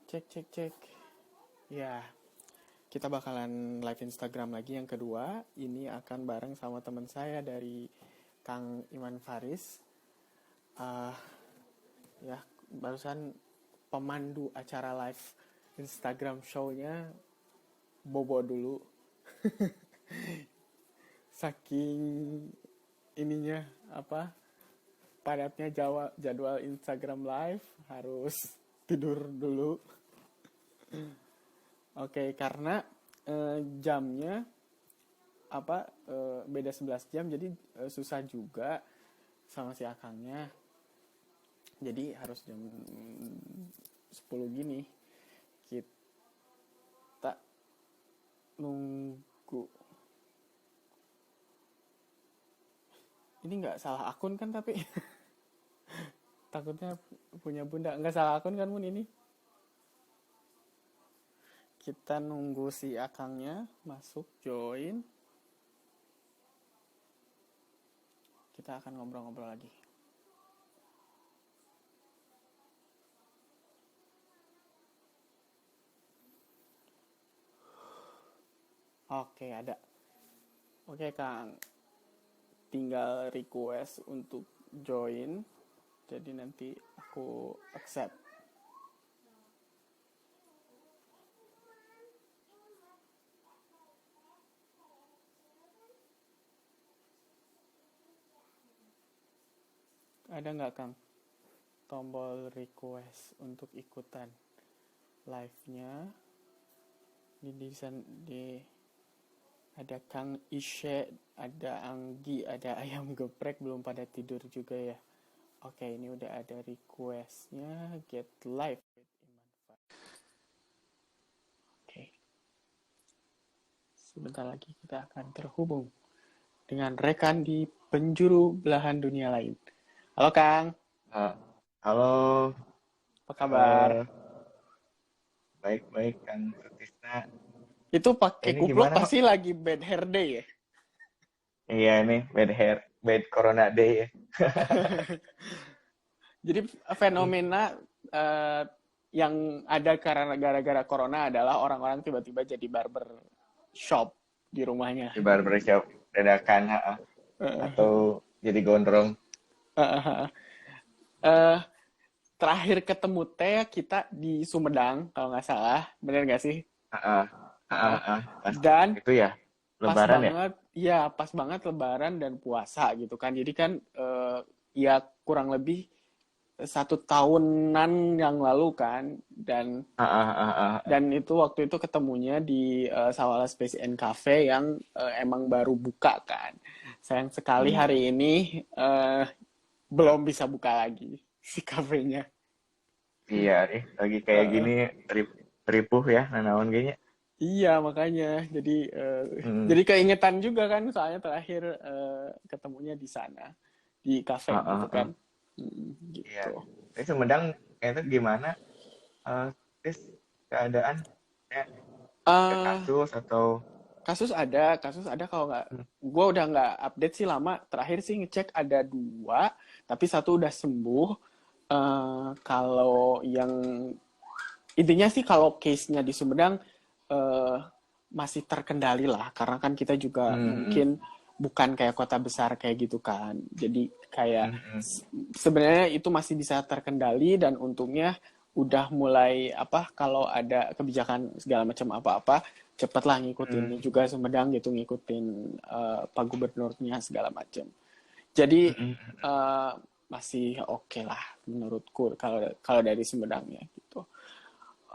Cek, cek, cek. Ya, kita bakalan live Instagram lagi yang kedua. Ini akan bareng sama teman saya dari Kang Iman Faris. Ah, ya, barusan pemandu acara live Instagram show-nya bobo dulu. Saking ininya apa? Padatnya jadwal Instagram live harus tidur dulu. Oke, karena jamnya beda 11 jam jadi susah juga sama si akangnya. Jadi harus jam 10 gini kita nunggu. Ini nggak salah akun kan tapi takutnya punya bunda nggak salah akun kan Mun ini. Kita nunggu si akangnya masuk join. Kita akan ngobrol-ngobrol lagi. Oke, ada. Oke, Kang. Tinggal request untuk join. Jadi nanti aku accept. Ada nggak, Kang? Tombol request untuk ikutan live-nya. Di ada Kang Ishe, ada Anggi, ada Ayam Geprek belum pada tidur juga ya. Oke, ini udah ada request-nya get live with Iman Faris. Oke. Sebentar lagi kita akan terhubung dengan rekan di penjuru belahan dunia lain. Halo Kang, Halo, apa kabar? baik-baik Kang Sutisna. Itu pakai Ini kupluk gimana? pasti lagi bad hair day ya? Iya nih, bad Corona Day ya. Jadi fenomena eh, yang ada karena gara-gara corona adalah orang-orang tiba-tiba jadi barber shop di rumahnya. Di barbershop dadakan, atau jadi gondrong. Eh, Terakhir ketemu teh kita di Sumedang kalau nggak salah, bener nggak sih? Ah, Eh, Pas Dan itu ya, pas Lebaran ya. banget, ya pas banget Lebaran dan puasa gitu kan. Jadi kan ya kurang lebih 1 tahunan yang lalu kan, dan Ah, ah, ah, ah. dan itu waktu itu ketemunya di Sawala Space and Cafe yang emang baru buka kan. Sayang sekali Hmm, hari ini belum bisa buka lagi si kafenya. iya nih, lagi kayak Eh, gini ripuh ya, nanaon kayaknya. iya makanya eh, Hmm, jadi keingetan juga kan soalnya terakhir ketemunya di sana di kafe ah, gitu ah, kan. ah. Iya. Gitu. Tapi Sumedang itu gimana? Terus keadaan ya, ada eh kasus atau kasus ada kalau nggak, gue udah nggak update sih lama, terakhir sih ngecek ada 2 tapi satu udah sembuh. Kalau yang intinya sih kalau case-nya di Sumedang eh, masih terkendali lah karena kan kita juga hmm, mungkin bukan kayak kota besar kayak gitu kan, jadi kayak hmm, hmm. sebenarnya itu masih bisa terkendali dan untungnya udah mulai kalau ada kebijakan segala macam apa-apa cepatlah ngikutinnya Hmm, juga Sumedang gitu, ngikutin Pak Gubernurnya segala macam. Jadi hmm, hmm. eh, masih oke lah menurutku kalau kalau dari Sumedangnya gitu.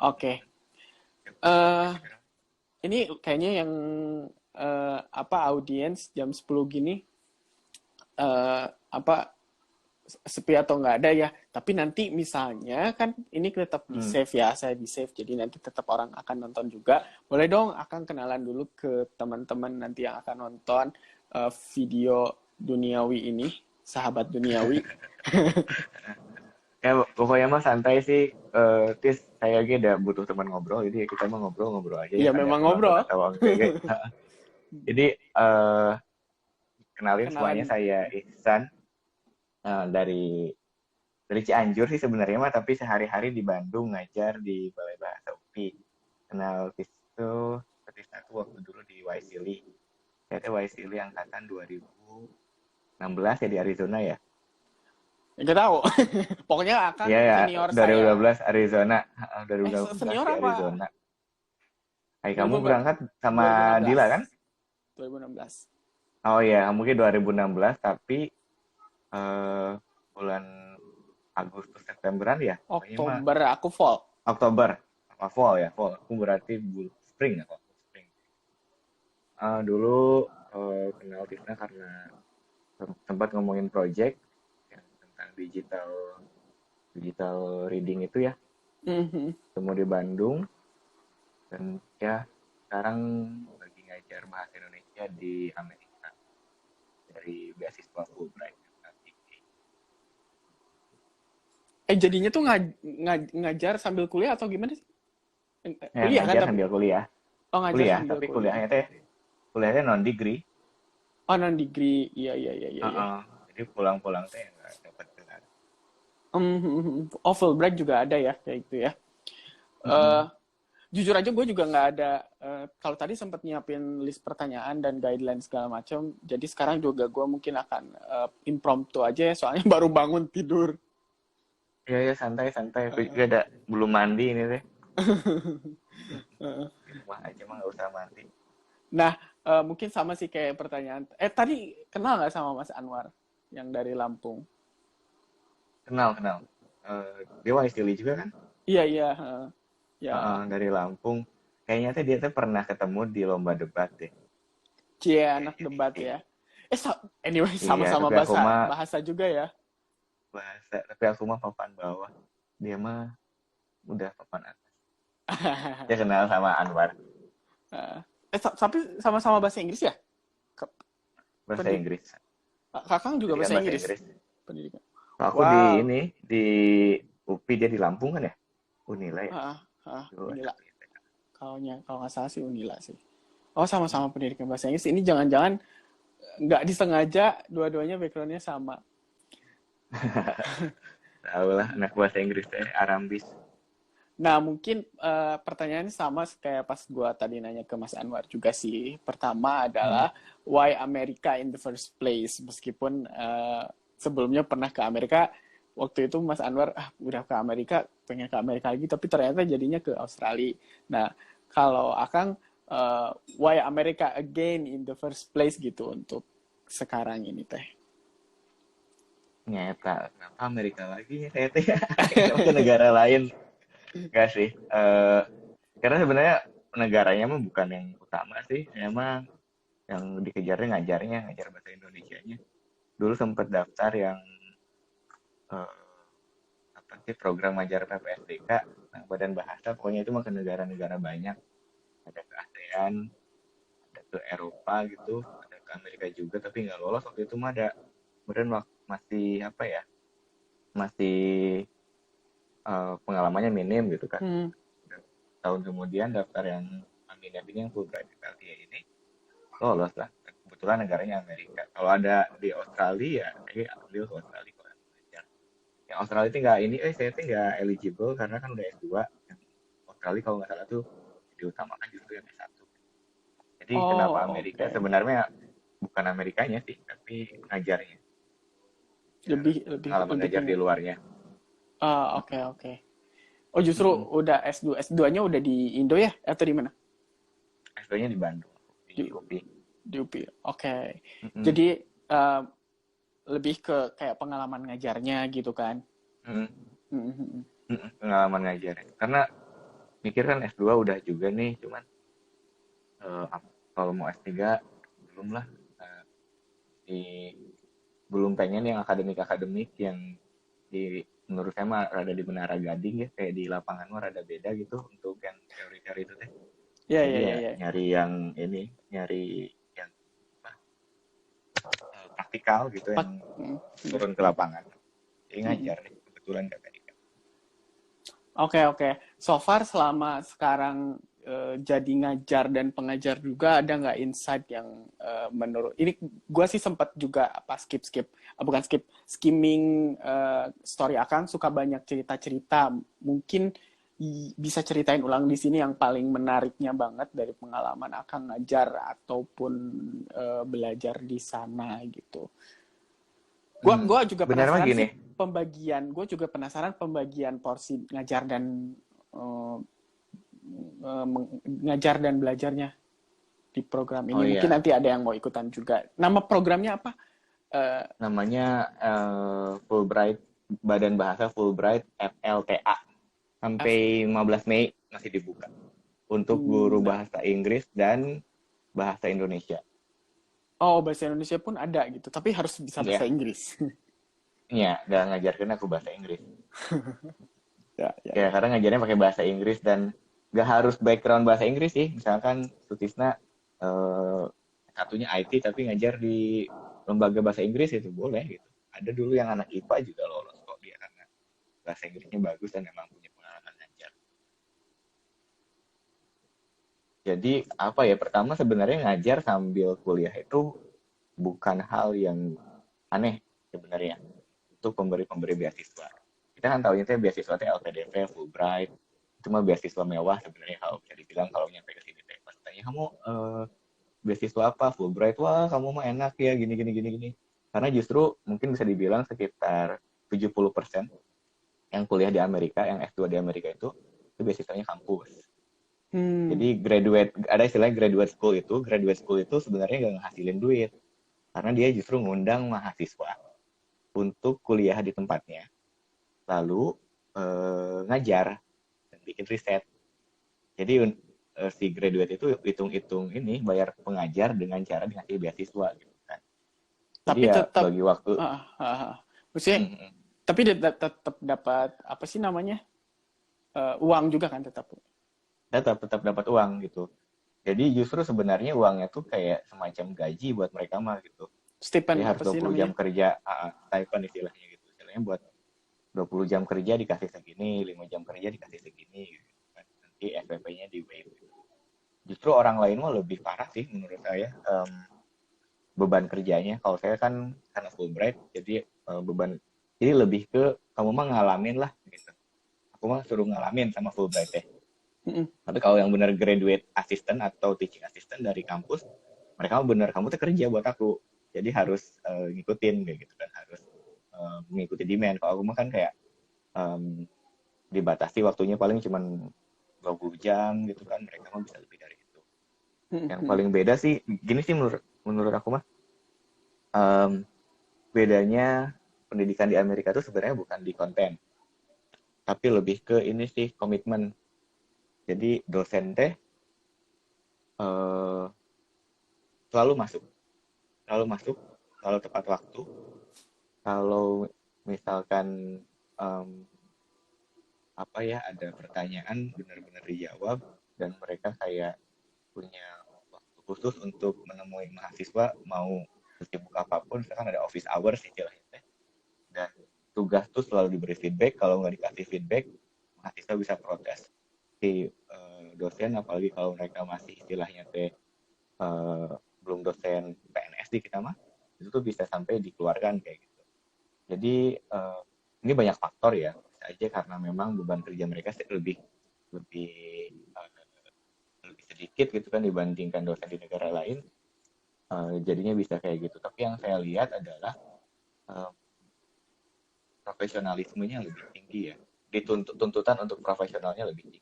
Oke. eh ini kayaknya yang audiens jam 10 gini eh apa sepi atau nggak ada ya. Tapi nanti misalnya kan ini tetap di Hmm. save ya, saya di save. Jadi nanti tetap orang akan nonton juga. Boleh dong akan kenalan dulu ke teman-teman nanti yang akan nonton video duniawi ini, sahabat duniawi. Ya pokoknya mah santai sih. Tis saya aja udah butuh teman ngobrol, jadi kita mah ngobrol-ngobrol aja ya Iya kan ya memang kalau ngobrol. kata Wang Gege. Jadi kenalin semuanya Kenalan. saya Ihsan, dari dari Cianjur sih sebenarnya mah, tapi sehari-hari di Bandung ngajar di Balai Bahasa UPI. Kenal itu seperti aku waktu dulu di Waisili. Saya teh Waisili angkatan 2016 ya di Arizona ya. Nggak tahu. Pokoknya akan Iya ya, senior saya. 2012 Arizona. Eh, 2012 senior di apa? Arizona. Hai, kamu 2000 berapa? berangkat sama Dila 2016. kan? 2016. Oh iya, mungkin 2016, tapi bulan Agustus Septemberan ya. Pokoknya mah Oktober aku fall. Oktober. Apa fall ya? Fall. Aku berarti spring ya, kok. Spring. Dulu kenal Tisna karena sempat ngomongin project yang tentang digital digital reading itu ya. Mhm. Ketemu di Bandung dan ya sekarang lagi ngajar bahasa Indonesia di Amerika dari beasiswa Fulbright. Jadinya tuh ngajar sambil kuliah atau gimana sih? Ya Kuliah kan ngajar tapi? sambil kuliah. Oh, ngajar Kuliah, sambil tapi kuliah. kuliahnya non degree. Oh, non degree. Iya, iya, iya, iya, iya. Jadi pulang-pulang teh nggak dapat gelar. Oh, Fulbright juga ada ya kayak gitu ya. Eh, Mm-mm. Jujur aja gue juga nggak ada. Kalau tadi sempat nyiapin list pertanyaan dan guideline segala macam. Jadi sekarang juga gue mungkin akan impromptu aja ya. Soalnya baru bangun tidur. Ya ya santai-santai. Aku Eh, juga ada belum mandi ini teh. eh. Di rumah aja mah nggak usah mandi. Nah, mungkin sama sih kayak pertanyaan. Tadi kenal nggak sama Mas Anwar yang dari Lampung? Kenal kenal. Dia Waisili juga kan? Iya, iya. Ya, Dari Lampung. Kayaknya teh dia tuh pernah ketemu di lomba debat deh. cie anak Kayaknya debat nih. ya. Anyway, Iya, sama-sama tapi aku bahasa mah bahasa juga ya. papan bawah. Dia mah udah papan atas. Dia kenal sama Anwar Tapi sama-sama bahasa Inggris ya? bahasa Pendidik, Inggris. Kakang juga Pendidikan bahasa bahasa Inggris Inggris. pendidikan. Kalau aku di Wow. ini di UPI, dia di Lampung kan ya? Unila ya? Dua Unila. satu ITK. Kalau nggak salah sih Unila sih. Oh, sama-sama pendidikan bahasa Inggris. Ini jangan-jangan nggak disengaja dua-duanya backgroundnya sama. Tahu lah anak bahasa Inggris teh Arambis. Nah, mungkin pertanyaannya sama kayak pas gua tadi nanya ke Mas Anwar juga sih. Pertama Hmm. adalah why America in the first place? Meskipun sebelumnya pernah ke Amerika, waktu itu Mas Anwar udah ke Amerika, pengen ke Amerika lagi, tapi ternyata jadinya ke Australia. Nah, kalau Akang why America again in the first place gitu untuk sekarang ini teh? Nyata, kenapa Amerika lagi ya saya teh? Kenapa ke negara lain? Enggak sih. Karena sebenarnya negaranya mah bukan yang utama sih. Emang yang dikejarnya ngajar bahasa Indonesianya. Dulu sempat daftar yang eh, apa sih program ngajar PPSDK, nah, Badan Bahasa, pokoknya itu mah ke negara-negara banyak. Ada ke ASEAN, ada ke Eropa gitu, ada ke Amerika juga, tapi nggak lolos waktu itu mah. Ada kemudian masih apa ya, masih pengalamannya minim gitu kan. Hmm. Tahun kemudian daftar yang Aminah ini yang Fulbright Italia ini lolos lah. Kebetulan negaranya Amerika. Kalau ada di Australia, saya ambil ke Australia kalau belajar. Yang Australia itu nggak ini, saya tuh nggak eligible karena kan udah S2. Yang Australia kalau nggak salah tuh diutamakan justru yang S1. Jadi kenapa Oh, Amerika? oke. Sebenarnya bukan Amerikanya sih, tapi ngajarnya. Ya, Lebih lebih pengalaman lebih ngajar di luarnya. oke, oke. Oh, justru Mm-mm. udah S2. S2-nya udah di Indo ya? Atau di mana? S2-nya di Bandung, Di, di UPI. di UPI. Oke. Mm-mm. Jadi eh, lebih ke kayak pengalaman ngajarnya gitu kan? Mm-mm. Mhm. Mm-mm. Pengalaman ngajar. Karena mikir kan S2 udah juga nih, cuman kalau mau S3 belum lah. Eh, di belum pengen yang akademik yang di menurut saya mah rada di Menara Gading ya, kayak di lapangan mah rada beda gitu untuk yang teori-teori itu teh. Ya, Jadi ya, ya, ya ya. nyari yang apa, praktikal gitu, Pak. yang Mm, mm, turun ke lapangan. Jadi mm, mm. ngajar deh, kebetulan gak tadi kan. Oke, oke. So far selama sekarang jadi ngajar dan pengajar juga, ada nggak insight yang menurut ini gue sih sempat juga apa bukan skimming story Akang, suka banyak cerita-cerita, mungkin bisa ceritain ulang di sini yang paling menariknya banget dari pengalaman Akang ngajar ataupun belajar di sana gitu. Gua juga Benar mah penasaran sih gini. gue juga penasaran pembagian porsi ngajar dan eh, ngajar dan belajarnya di program Oh ini. Mungkin iya, nanti ada yang mau ikutan juga. Nama programnya apa? Eh, namanya Fulbright, Badan Bahasa Fulbright FLTA. F. Sampai 15 Mei masih dibuka untuk guru Nah, bahasa Inggris dan bahasa Indonesia. oh, bahasa Indonesia pun ada gitu, tapi harus bisa bahasa Ya, Inggris. ya, dan ngajarkan aku bahasa Inggris. Ya, ya, Ya, ya. karena ngajarnya pakai bahasa Inggris dan gak harus background bahasa Inggris sih. Misalkan Sutisna eh, satunya IT tapi ngajar di lembaga bahasa Inggris itu boleh gitu. Ada dulu yang anak IPA juga lolos kok dia karena bahasa Inggrisnya bagus dan memang punya pengalaman ngajar. Jadi apa ya, pertama sebenarnya ngajar sambil kuliah itu bukan hal yang aneh sebenarnya untuk pemberi-pemberi beasiswa. Kita kan tahu itu beasiswa itu LPDP, Fulbright, itu mah beasiswa mewah sebenarnya kalau bisa dibilang kalau nyampe ke sini teh. Pas tanya kamu beasiswa apa? Fulbright, wah kamu mah enak ya gini gini gini gini. Karena justru mungkin bisa dibilang sekitar 70% yang kuliah di Amerika, yang S2 di Amerika itu beasiswanya kampus. Hmm, Jadi ada istilahnya graduate school itu sebenarnya nggak ngehasilin duit. Karena dia justru ngundang mahasiswa untuk kuliah di tempatnya. Lalu ngajar dan bikin riset. Jadi si graduate itu hitung-hitung ini bayar pengajar dengan cara dikasih beasiswa gitu kan. Jadi tapi ya tetap, bagi waktu maksudnya, mm, mm, tapi tetap dapat apa sih namanya, uang juga kan tetap. tetap tetap dapat uang gitu. Jadi justru sebenarnya uangnya tuh kayak semacam gaji buat mereka mah gitu. Jadi Stipend harus apa sih 20 jam namanya? kerja, stipend istilahnya gitu. Istilahnya buat 20 jam kerja dikasih segini, 5 jam kerja dikasih segini gitu kan. Nanti SPP-nya di waive. Justru orang lain mah lebih parah sih menurut saya. Beban kerjanya. Kalau saya kan karena Fulbright, jadi beban jadi lebih ke kamu mah ngalamin lah gitu. Aku mah suruh ngalamin sama Fulbright teh. Mm-mm. Tapi kalau yang benar graduate assistant atau teaching assistant dari kampus, mereka mah benar kamu tuh kerja buat aku. Jadi harus ngikutin kayak gitu kan, harus mengikuti demand. Kalau aku mah kan kayak um, dibatasi waktunya paling cuma 20 jam gitu kan, mereka mah bisa lebih dari itu. Yang Mm-mm. paling beda sih gini sih menurut menurut aku mah, um, bedanya pendidikan di Amerika itu sebenarnya bukan di konten, tapi lebih ke ini sih komitmen. Jadi dosen teh eh, selalu masuk, selalu masuk, selalu tepat waktu. Kalau misalkan em, apa ya ada pertanyaan benar-benar dijawab dan mereka kayak punya waktu khusus untuk menemui mahasiswa mau sesibuk apapun, misalkan ada office hours istilahnya teh. Dan tugas tuh selalu diberi feedback, kalau nggak dikasih feedback mahasiswa bisa protes si dosen, apalagi kalau mereka masih istilahnya teh belum dosen PNS di kita mah, itu tuh bisa sampai dikeluarkan kayak gitu. Jadi ini banyak faktor ya, bisa aja karena memang beban kerja mereka lebih lebih lebih sedikit gitu kan dibandingkan dosen di negara lain, jadinya bisa kayak gitu. Tapi yang saya lihat adalah uh, profesionalismenya lebih tinggi ya, dituntut tuntutan untuk profesionalnya lebih tinggi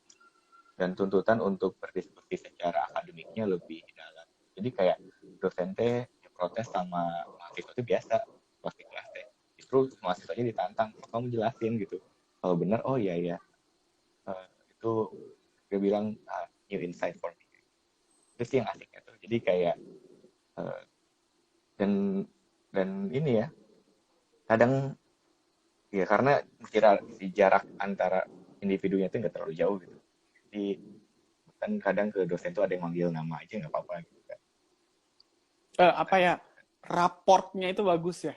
dan tuntutan untuk berdiskusi secara akademiknya lebih dalam. Jadi kayak dosen teh protes sama mahasiswa itu biasa pas di kelas teh. Justru mahasiswanya ditantang, oh, kamu jelasin gitu. Kalau benar, oh iya ya, itu dia bilang new insight for me. Itu sih yang asiknya tuh. Jadi kayak uh, dan dan ini ya, kadang ya karena si jarak antara individunya itu nggak terlalu jauh gitu. Jadi kan kadang ke dosen tuh ada yang manggil nama aja nggak apa-apa gitu kan. Apa ya, raportnya itu bagus ya.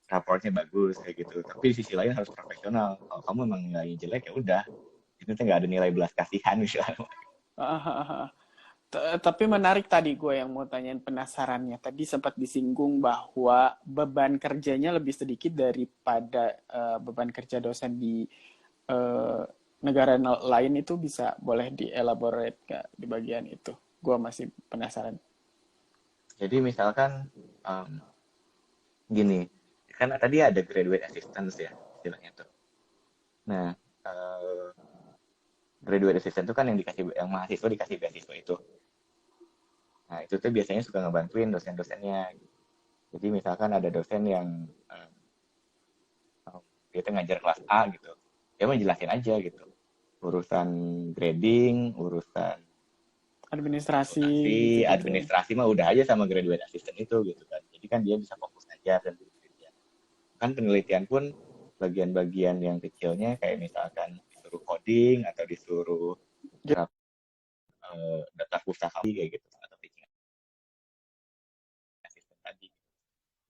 Raportnya bagus kayak gitu, tapi di sisi lain harus profesional. Kalau kamu emang nilai jelek ya udah, itu tuh nggak ada nilai belas kasihan misalnya. Tapi menarik tadi gue yang mau tanyain penasarannya. Tadi sempat disinggung bahwa beban kerjanya lebih sedikit daripada beban kerja dosen di eh, negara lain itu bisa boleh dielaborate nggak di bagian itu? Gue masih penasaran. Jadi misalkan gini, kan tadi ada graduate assistance ya istilahnya tuh. Nah, eh, graduate assistant itu kan yang mahasiswa dikasih beasiswa itu. Nah, itu tuh biasanya suka ngebantuin dosen-dosennya. Jadi misalkan ada dosen yang eh, dia tuh ngajar kelas A gitu. Dia mah jelasin aja gitu. Urusan grading, urusan Administrasi reputasi, gitu-gitu ya. administrasi mah udah aja sama graduate assistant itu gitu kan. Jadi kan dia bisa fokus ngajar dan penelitian. Kan penelitian pun bagian-bagian yang kecilnya kayak misalkan disuruh coding atau disuruh Gitu. data pustaka kayak gitu atau teaching assistant tadi.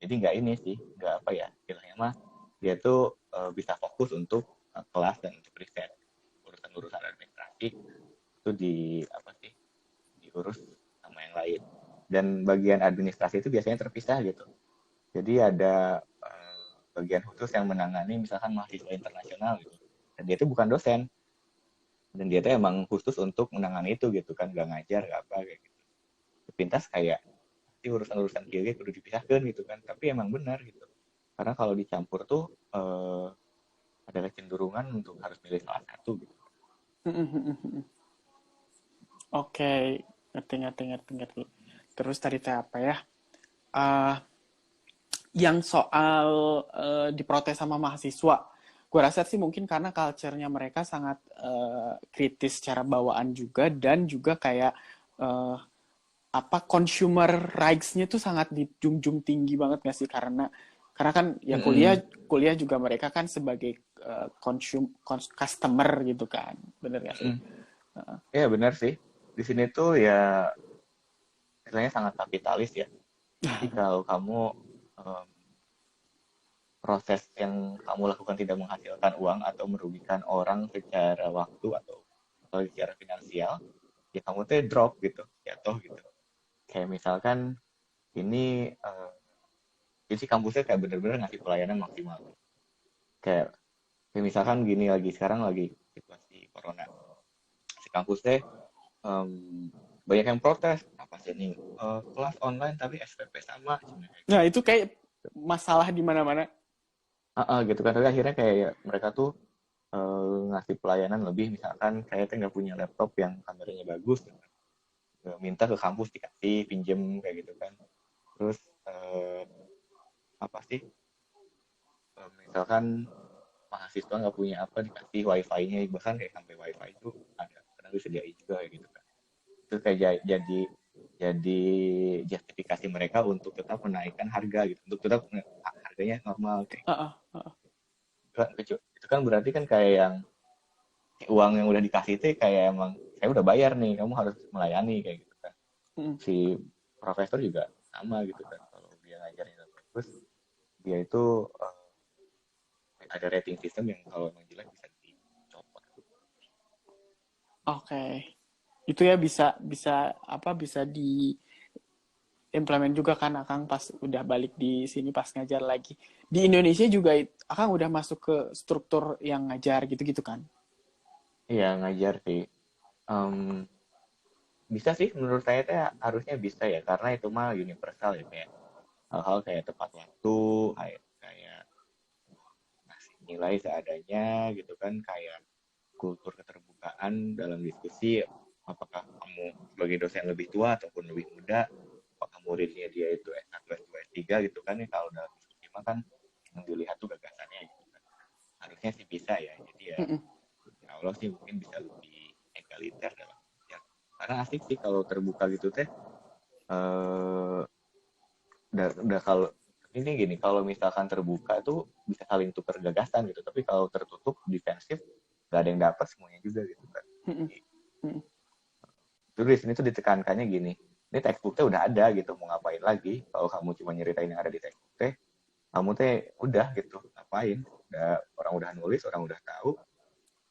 Jadi nggak ini sih, nggak apa ya, istilahnya mah dia tuh bisa fokus untuk kelas dan untuk riset. Urusan-urusan administrasi itu di apa sih diurus sama yang lain. Dan bagian administrasi itu biasanya terpisah gitu. Jadi ada bagian khusus yang menangani misalkan mahasiswa internasional gitu. Dan dia itu bukan dosen. Dan dia tuh emang khusus untuk menangani itu gitu kan, nggak ngajar, nggak apa kayak gitu. Sepintas kayak urusan-urusan kiri kudu dipisahkan gitu kan. Tapi emang benar gitu. Karena kalau dicampur tuh ada kecenderungan untuk harus milih salah satu gitu. Oke, ngerti. Terus tadi teh apa ya? Eh, yang soal diprotes sama mahasiswa, gue rasa sih mungkin karena culture-nya mereka sangat kritis secara bawaan juga dan juga kayak eh, apa consumer rights-nya tuh sangat dijunjung tinggi banget gak sih karena kan ya kuliah Mm-mm. kuliah juga mereka kan sebagai customer gitu kan, bener gak sih? Mm-mm. Ya benar sih. Di sini tuh ya istilahnya sangat kapitalis ya. Jadi kalau kamu em, proses yang kamu lakukan tidak menghasilkan uang atau merugikan orang secara waktu atau secara finansial, ya kamu tuh drop gitu, jatuh gitu. Kayak misalkan ini jadi kampusnya kayak bener-bener ngasih pelayanan maksimal. Kayak, kayak misalkan gini lagi sekarang lagi situasi corona. Si kampusnya em, banyak yang protes apa sih ini kelas online tapi SPP sama cuma kayak Nah gitu. itu kayak masalah di mana-mana. Gitu kan tapi akhirnya kayak mereka tuh ngasih pelayanan lebih misalkan saya tuh nggak punya laptop yang kameranya bagus minta ke kampus dikasih pinjem kayak gitu kan terus eh, apa sih misalkan mahasiswa nggak punya apa dikasih wifi-nya bahkan kayak sampai wifi itu ada kadang disediain juga kayak gitu kan itu kayak jadi justifikasi mereka untuk tetap menaikkan harga gitu untuk tetap harganya normal kayak gitu. Uh, uh, uh. Itu kan berarti kan kayak yang uang yang udah dikasih itu kayak emang saya udah bayar nih kamu harus melayani kayak gitu kan Mm. si profesor juga sama gitu kan kalau dia ngajarin bagus dia itu ada rating system yang kalau emang jelek bisa dicopot. Oke, itu ya bisa bisa apa bisa diimplement juga kan Akang pas udah balik di sini pas ngajar lagi. Di Indonesia juga Akang udah masuk ke struktur yang ngajar gitu-gitu kan? Iya ngajar sih. Em, bisa sih menurut saya teh harusnya bisa ya karena itu mah universal ya kayak hal-hal kayak tepat waktu kayak ngasih nilai seadanya gitu kan kayak kultur keterbukaan dalam diskusi apakah kamu sebagai dosen lebih tua ataupun lebih muda apakah muridnya dia itu S1, S2, S3 gitu kan ya kalau dalam diskusi mah kan yang dilihat tuh gagasannya gitu kan harusnya sih bisa ya jadi ya Mm-mm. ya Allah sih mungkin bisa lebih egaliter dalam ya karena asik sih kalau terbuka gitu teh eh udah kalau ini gini kalau misalkan terbuka tuh bisa saling tukar gagasan gitu tapi kalau tertutup defensif gak ada yang dapat semuanya juga gitu kan Mm-mm. jadi Mm-mm. terus di sini tuh ditekankannya gini ini textbooknya udah ada gitu mau ngapain lagi kalau kamu cuma nyeritain yang ada di textbook teh kamu teh udah gitu ngapain udah orang udah nulis orang udah tahu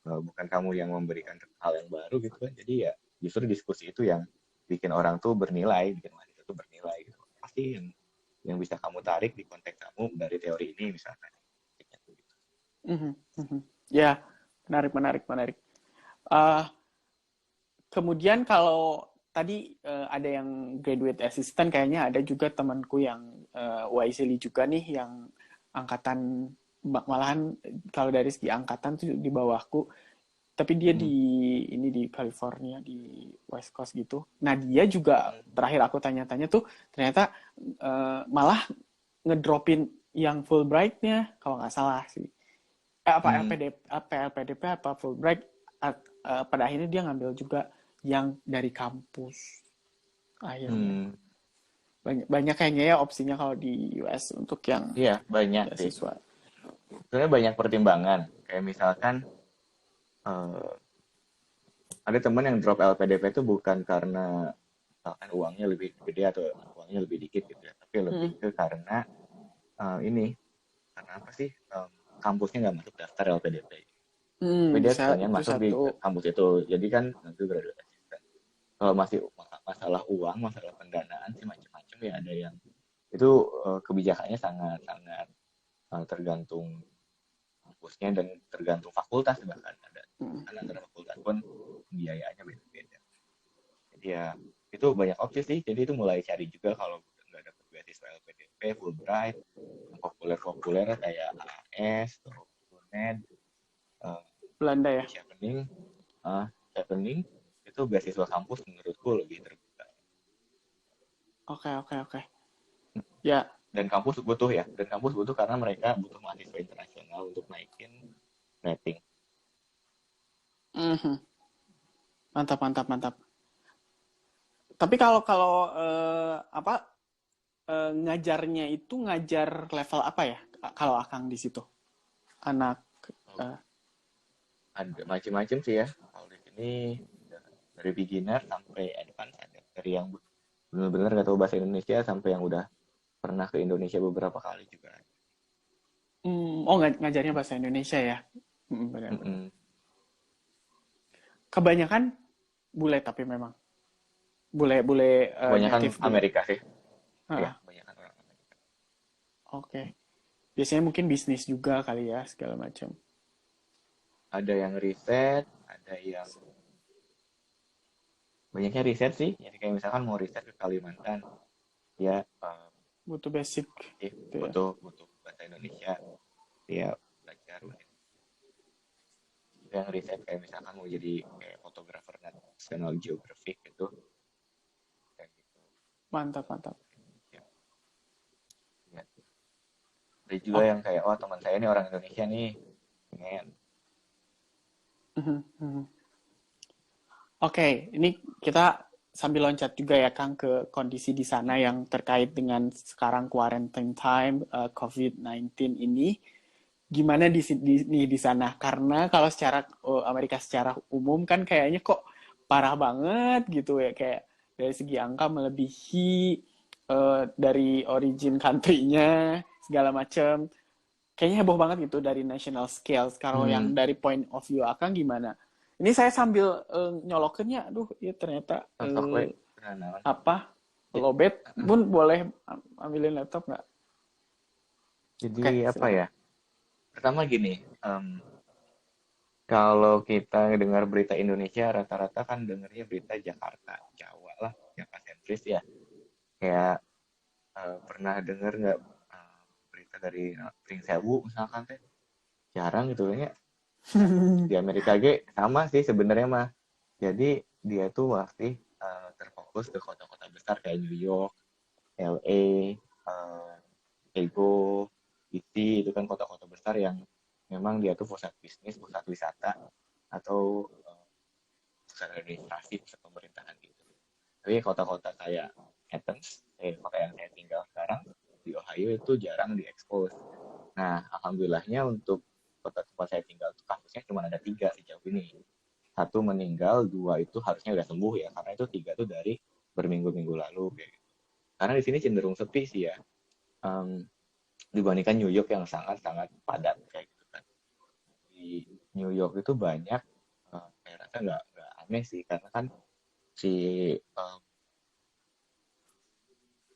bukan kamu yang memberikan hal yang baru gitu kan jadi ya justru diskusi itu yang bikin orang tuh bernilai, bikin mahasiswa tuh bernilai gitu. Pasti yang bisa kamu tarik di konteks kamu dari teori ini misalkan. Mhm, mhm. Ya, menarik, menarik, menarik. Eh, Kemudian kalau tadi ada yang graduate assistant, kayaknya ada juga temanku yang YSL juga nih, yang angkatan, malahan kalau dari segi angkatan tuh di bawahku, tapi dia Mm, di California, di West Coast gitu. Nah, dia juga mm, terakhir aku tanya-tanya tuh ternyata malah ngedropin yang Fulbright-nya kalau nggak salah sih. Apa mm, LPDP apa Fulbright, pada akhirnya dia ngambil juga yang dari kampus akhirnya. mm. Banyak, banyak kayaknya ya opsinya kalau di US untuk yang Iya, banyak sih. beasiswa. Sebenarnya banyak pertimbangan. Kayak misalkan eh, ada teman yang drop LPDP itu bukan karena misalkan uangnya lebih gede atau uangnya lebih dikit gitu ya, tapi lebih Hmm, ke karena ini karena apa sih kampusnya nggak masuk daftar LPDP. Tapi dia bisa kepengen itu masuk di satu. kampus itu. Jadi kan nanti graduate assistant. Kalau masih masalah uang, masalah pendanaan sih macam-macam ya ada yang itu kebijakannya sangat-sangat tergantung kampusnya dan tergantung fakultas bahkan ada Hmm, kan antara fakultas pun biayanya beda-beda. Jadi ya itu banyak opsi sih. Jadi itu mulai cari juga kalau nggak dapet beasiswa LPDP, Fulbright, yang populer-populer kayak AAS, atau UNED, eh, Belanda ya. Chevening, Chevening itu beasiswa kampus menurutku lebih terbuka. Oke, oke, oke. Ya. Dan kampus butuh ya, dan kampus butuh karena mereka butuh mahasiswa internasional untuk naikin rating. Mhm. Mantap, mantap, mantap. Tapi kalau kalau apa, ngajarnya itu ngajar level apa ya? Kalau Akang di situ, anak. eh, Ada macam-macam sih ya. Kalau di sini dari beginner sampai advance ada. Dari yang benar-benar nggak tahu bahasa Indonesia sampai yang udah pernah ke Indonesia beberapa kali juga ada. oh, ngajarnya bahasa Indonesia ya. Benar-benar. Mm-mm. Kebanyakan bule tapi memang bule-bule Kebanyakan native bule. Amerika sih. Ya, Ah, kebanyakan orang Amerika. oke. Biasanya mungkin bisnis juga kali ya segala macam. Ada yang riset, ada yang banyaknya riset sih. Jadi kayak misalkan mau riset ke Kalimantan, ya Butuh basic gitu ya. butuh butuh bahasa Indonesia, dia belajar. Yang riset kayak misalkan mau jadi kayak fotografer National Geographic gitu, kayak gitu. Mantap, mantap. Ya, ya. Ada juga Oh, yang kayak, oh teman saya ini orang Indonesia nih, pengen. mhm, mhm. Oke, ini kita sambil loncat juga ya Kang ke kondisi di sana yang terkait dengan sekarang quarantine time, COVID-19 ini. Gimana di sana? Karena kalau secara Amerika secara umum kan kayaknya kok parah banget gitu ya, kayak dari segi angka melebihi dari origin country-nya segala macam. Kayaknya heboh banget gitu dari national scale. Kalau Hmm, yang dari point of view Akang gimana? Ini saya sambil nyolokinnya, aduh, ya ternyata sosok we, kenalan. apa, lobet. Bun, boleh ambilin laptop nggak? Jadi Oke, apa silakan. ya? Pertama gini, kalau kita dengar berita Indonesia, rata-rata kan dengarnya berita Jakarta, Jawa lah, Jakarta sentris ya. Kayak pernah dengar nggak berita dari Pring Sewu misalkan teh? Jarang gitu kayaknya. Nah, di Amerika G sama sih sebenarnya mah. Jadi dia tuh masih terfokus ke kota-kota besar kayak New York, LA, Chicago, DC itu kan kota-kota besar yang memang dia tuh pusat bisnis, pusat wisata atau pusat administrasi, pusat pemerintahan gitu. Tapi kota-kota kayak Athens, kota yang saya tinggal sekarang di Ohio itu jarang diekspos. Nah, alhamdulillahnya untuk kota tempat saya tinggal tuh kasusnya cuma ada 3 sejauh ini. Satu meninggal, 2 itu harusnya udah sembuh ya, karena itu 3 tuh dari berminggu-minggu lalu kayak gitu. Karena di sini cenderung sepi sih ya, um, dibandingkan New York yang sangat-sangat padat kayak gitu kan. Di New York itu banyak, saya rasa nggak aneh sih, karena kan si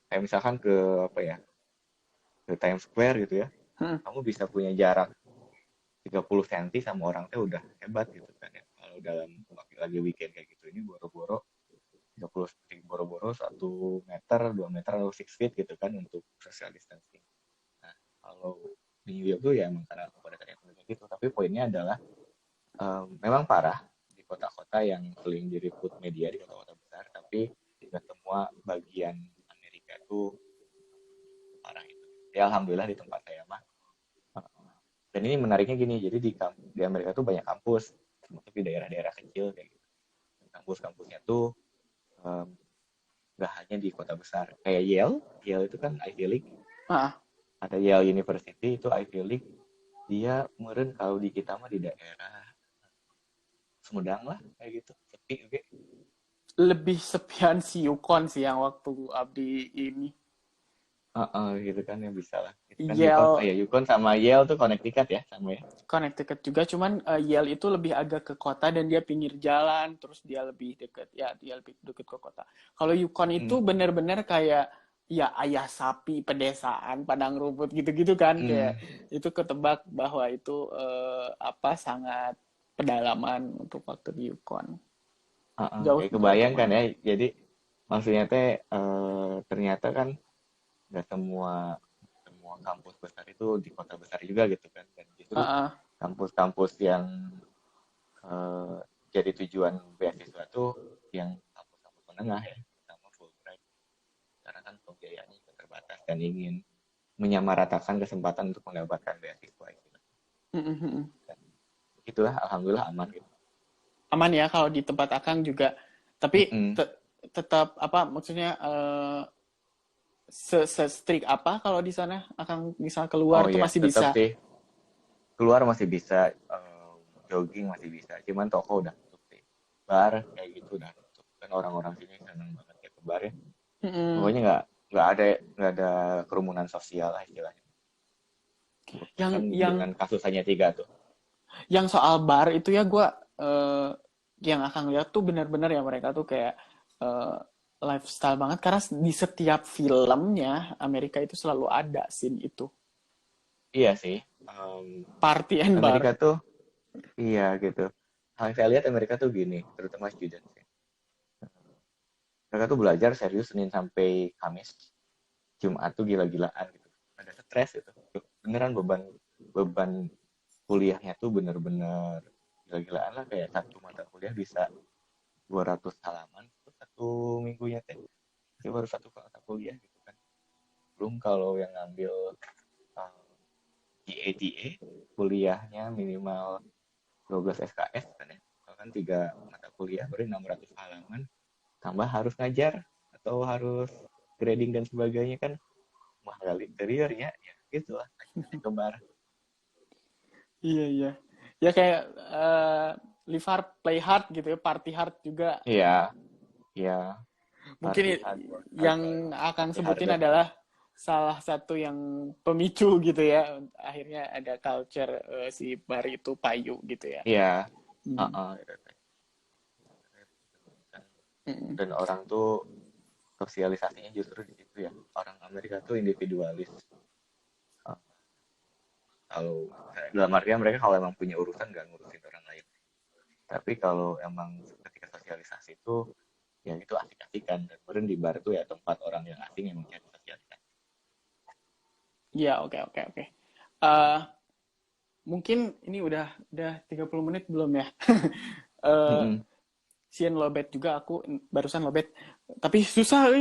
kayak misalkan ke apa ya, ke Times Square gitu ya, Hmm. kamu bisa punya jarak 30 cm sama orang teh udah hebat gitu kan ya. Kalau dalam lagi weekend kayak gitu, ini boro-boro 30 boro-boro 1 meter, 2 meter atau 6 feet gitu kan untuk social distancing. Nah, kalau di New York tuh ya emang karena pada tadi aku bilang gitu, tapi poinnya adalah memang parah di kota-kota yang sering diliput media di kota-kota besar, tapi tidak semua bagian Amerika itu parah itu. Ya alhamdulillah di tempat saya mah. Dan ini menariknya gini, jadi di Amerika tuh banyak kampus, termasuk di daerah-daerah kecil kayak gitu. Kampus-kampusnya tuh nggak hanya di kota besar. Kayak Yale, Yale itu kan Ivy League. Ah, Ada Yale University itu Ivy League. Dia meren kalau di kita mah di daerah Sumedang lah kayak gitu. Sepi oke. lebih sepian si Yukon sih yang waktu abdi ini. Gitu kan yang bisa lah. Itu kan Yukon, Yale ya Yukon sama Yale tuh Connecticut ya sama ya. Connecticut juga, cuman Yale itu lebih agak ke kota dan dia pinggir jalan, terus dia lebih deket, ya dia lebih deket ke kota. Kalau Yukon Mm, itu bener-bener kayak ya ayah sapi pedesaan padang rumput gitu-gitu kan, kayak mm, itu ketebak bahwa itu apa sangat pedalaman untuk waktu di Yukon, jauh Kayak jauh kebayang kan kemana. ya. Jadi maksudnya teh ternyata kan nggak semua semua kampus besar itu di kota besar juga gitu kan. Dan justru Uh-uh. kampus-kampus yang eh, jadi tujuan beasiswa tuh yang kampus-kampus menengah ya, sama Fulbright. Karena kan pembiayaannya juga terbatas dan ingin menyamaratakan kesempatan untuk mendapatkan beasiswa itu. Mm-mm. Dan itulah alhamdulillah aman gitu. Aman ya kalau di tempat Akang juga, tapi Mm-mm. tetap apa maksudnya se-strict apa kalau di sana akan misal keluar Oh tuh iya, masih tetap bisa. sih keluar masih bisa, jogging masih bisa, cuman toko udah tutup sih. Bar kayak gitu udah tutup. Kan orang-orang sini seneng banget ya ke bar ya. Mm-mm. Pokoknya nggak ada kerumunan sosial lah istilahnya. yang Kan yang dengan kasus hanya 3 tuh. yang soal bar itu ya gue eh, yang akan lihat tuh benar-benar ya mereka tuh kayak eh, lifestyle banget karena di setiap filmnya Amerika itu selalu ada scene itu, Iya sih. party and Amerika bar. tuh iya gitu. Hal yang saya lihat Amerika tuh gini, terutama student ya. Mereka tuh belajar serius Senin sampai Kamis, Jumat tuh gila-gilaan gitu. Ada stres gitu. Beneran beban beban kuliahnya tuh bener-bener gila-gilaan lah, kayak satu mata kuliah bisa 200 halaman tuh satu minggunya teh. Itu baru satu mata kuliah gitu kan. Belum kalau yang ngambil uh, GATA kuliahnya minimal 12 SKS kan ya. Kalau kan 3 mata kuliah berarti 600 halaman, tambah harus ngajar atau harus grading dan sebagainya kan mahal interior ya, ya gitu lah kembar. Iya iya, ya kayak live hard play hard gitu ya, party hard juga. Iya, iya, Mungkin party hard, work hard, yang akan party sebutin harder. adalah salah satu yang pemicu gitu ya. Akhirnya ada culture si bar itu payu gitu ya. Iya, Hmm. Mm. dan orang tuh sosialisasinya justru di situ ya. Orang Amerika tuh individualis. Uh, Kalau dalam artian mereka kalau emang punya urusan nggak ngurusin orang lain. Tapi kalau emang ketika sosialisasi itu ya itu asik-asikan, dan kemudian di bar itu ya tempat orang yang asing yang mencari sosialisasi. Ya, oke oke oke. Eh, mungkin ini udah 30 menit belum ya? Eh, Mm-mm. Sieun lobet juga aku barusan lobet. Tapi susah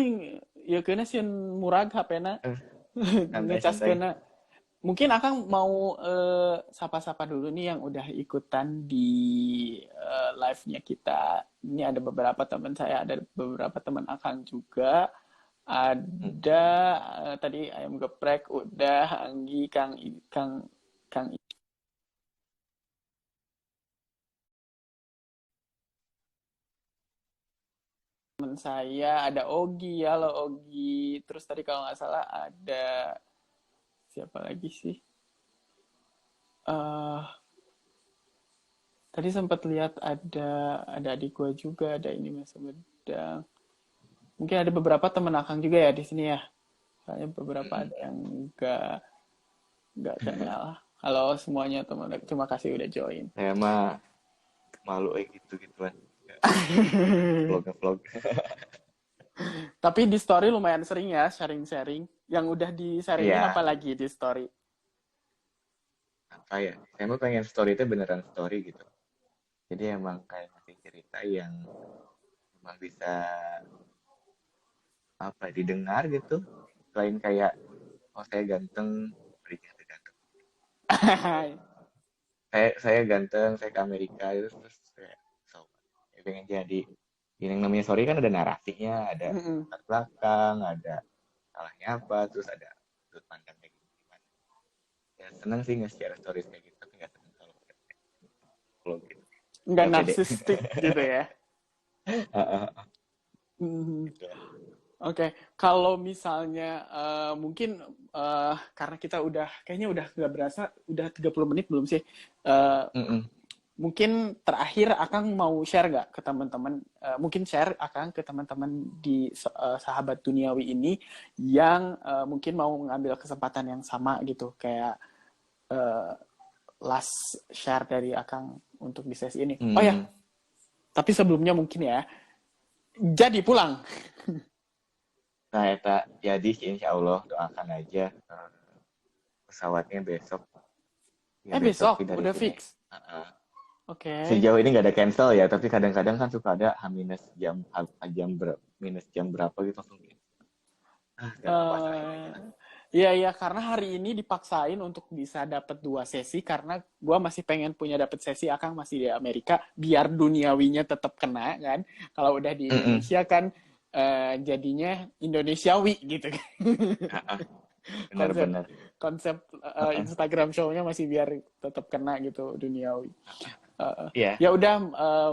ya kena sieun murag HP-na Eh, ngecas Santai-santai. kena. Mungkin Akang mau sapa-sapa dulu nih yang udah ikutan di live-nya kita. Ini ada beberapa teman saya, ada beberapa teman Akang juga. Mm. Ada tadi ayam geprek udah, Anggi, Kang Kang teman saya, ada Ogi, halo Ogi. Terus tadi kalau nggak salah ada siapa lagi sih? eh Tadi sempat lihat ada adik gue juga, ada ini Mas Bedang. Mungkin ada beberapa teman Akang juga ya di sini ya. Soalnya beberapa Mm-mm. ada yang nggak kenal. Halo semuanya teman, terima kasih udah join. Saya mah malu gitu-gituan. Vlog-vlog. Tapi di story lumayan sering ya sharing-sharing. Yang udah di-sharingin apa Iya, lagi di story? apa ya? Saya mau pengen story itu beneran story gitu. Jadi emang kayak ngasih cerita yang emang bisa apa didengar gitu. Selain kayak oh saya ganteng, berinya saya ganteng. Saya ganteng, saya ke Amerika itu terus kayak so, saya pengen jadi yang namanya story kan ada narasinya, ada Mm-mm. latar belakang, ada salahnya apa, terus ada sudut pandang kayak gimana. Ya seneng sih nge-share stories kayak gitu, tapi nggak seneng kalau pakai vlog gitu. Nggak Nggak pede. narsistik gitu ya. Heeh, Mhm. gitu lah. Oke, kalau misalnya mungkin karena kita udah kayaknya udah nggak berasa udah 30 menit belum sih? Eh, Mm-mm. mungkin terakhir Akang mau share nggak ke teman-teman? Mungkin share Akang ke teman-teman di sahabat duniawi ini yang mungkin mau mengambil kesempatan yang sama gitu, kayak eh, last share dari Akang untuk di sesi ini. Oh ya, Hmm. tapi sebelumnya mungkin ya, jadi pulang. Nah, eta jadi sih insya Allah doakan aja pesawatnya besok. Ya besok Besok sih dari udah sini. fix. Heeh. Oke. Sejauh ini nggak ada cancel ya, tapi kadang-kadang kan suka ada jam berapa minus jam berapa gitu langsung kayak, sekarang pasrahin aja eh lah. Iya, iya, karena hari ini dipaksain untuk bisa dapat 2 sesi karena gue masih pengen punya dapat sesi, Akang masih di Amerika biar duniawinya tetap kena kan. Kalau udah di Mm-mm. Indonesia kan jadinya Indonesiawi gitu kan. Heeh, Konsep benar-benar. konsep Heeh, Instagram show-nya masih biar tetap kena gitu duniawi. iya. Ya udah,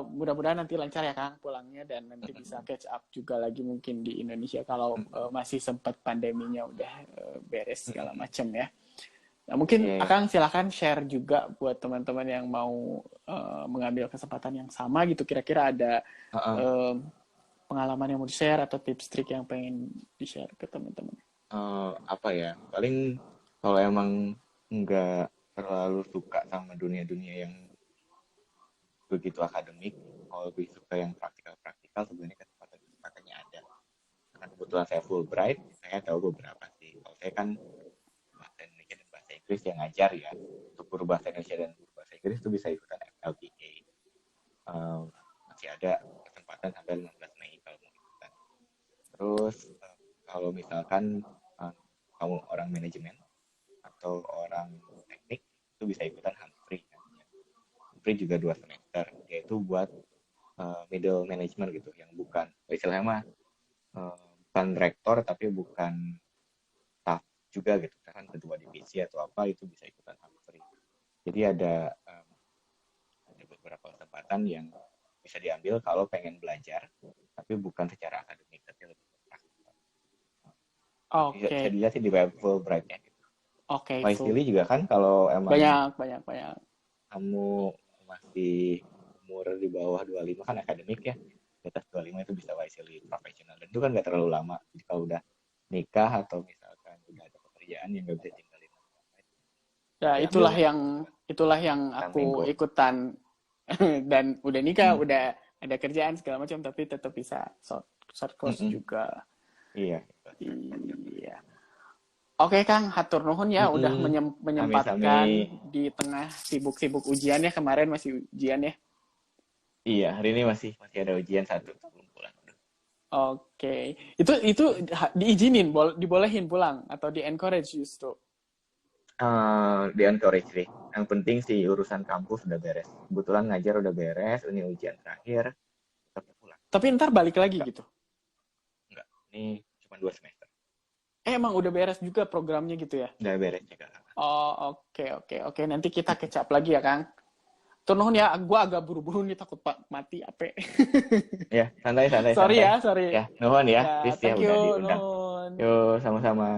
mudah-mudahan nanti lancar ya Kang pulangnya dan nanti bisa catch up juga lagi mungkin di Indonesia kalau Mm-mm. masih sempat pandeminya udah beres segala Mm-mm. macam ya. Nah, mungkin Iya ya. Akang silakan share juga buat teman-teman yang mau mengambil kesempatan yang sama gitu. Kira-kira ada Heeh. eh, pengalaman yang mau di-share atau tips trik yang pengen di-share ke teman-teman. Apa ya? Paling kalau emang nggak terlalu suka sama dunia-dunia yang begitu akademik, kalau lebih suka yang praktikal-praktikal, sebenarnya kesempatannya ada. Karena kebetulan saya Fulbright, saya tahu beberapa sih. Kalau saya kan bahasa Indonesia dan bahasa Inggris yang ngajar ya. Untuk guru bahasa Indonesia dan guru bahasa Inggris itu bisa ikutan FLTA. Um, masih ada kesempatan sampai 15 Mei kalau mau ikutan. Terus kalau misalkan um, kamu orang manajemen atau orang teknik itu bisa ikutan Humphrey. Humphrey juga 2 semester, yaitu buat middle management gitu, yang bukan istilahnya mah bukan rektor tapi bukan staff juga gitu, kan ketua divisi atau apa itu bisa ikutan Humphrey. Jadi ada beberapa kesempatan yang bisa diambil kalau pengen belajar, tapi bukan secara akademik, tapi lebih praktikal. Bisa Oke, dilihat sih di web Fulbright-nya gitu. oke, full. Wisely juga kan kalau emang Banyak, banyak, banyak. kamu masih umur di bawah 25 kan akademik ya. Di atas 25 itu bisa wisely profesional. Dan itu kan nggak terlalu lama. Jadi kalau udah nikah atau misalkan udah ada pekerjaan yang nggak bisa tinggalin Ya, diambil itulah yang bukan aku minggu. ikutan dan udah nikah, Hmm. udah ada kerjaan segala macam tapi tetap bisa short course Mm-mm. juga. Iya. Iya. Oke Kang, hatur nuhun ya udah Mm-mm. menyempatkan Sami-sami. di tengah sibuk-sibuk ujian ya, kemarin masih ujian ya. Iya, hari ini masih masih ada ujian satu belum pulang. Oke. Itu diizinin, dibolehin pulang atau di encourage justru. Di encourage sih. Yang penting sih urusan kampus udah beres. Kebetulan ngajar udah beres, ini ujian terakhir, tapi pulang. Tapi ntar balik lagi Enggak, gitu. enggak. Ini cuma 2 semester. Emang udah beres juga programnya gitu ya? Udah beres juga. Oh, oke, oke, oke. Nanti kita catch up lagi ya, Kang. Tur nuhun ya, gue agak buru-buru nih takut Pak mati apa. Ya, santai, santai, Sorry santai. ya, sorry. Ya, nuhun ya. Ya, Please ya thank you, udah diundang. nuhun. Yuk, sama-sama.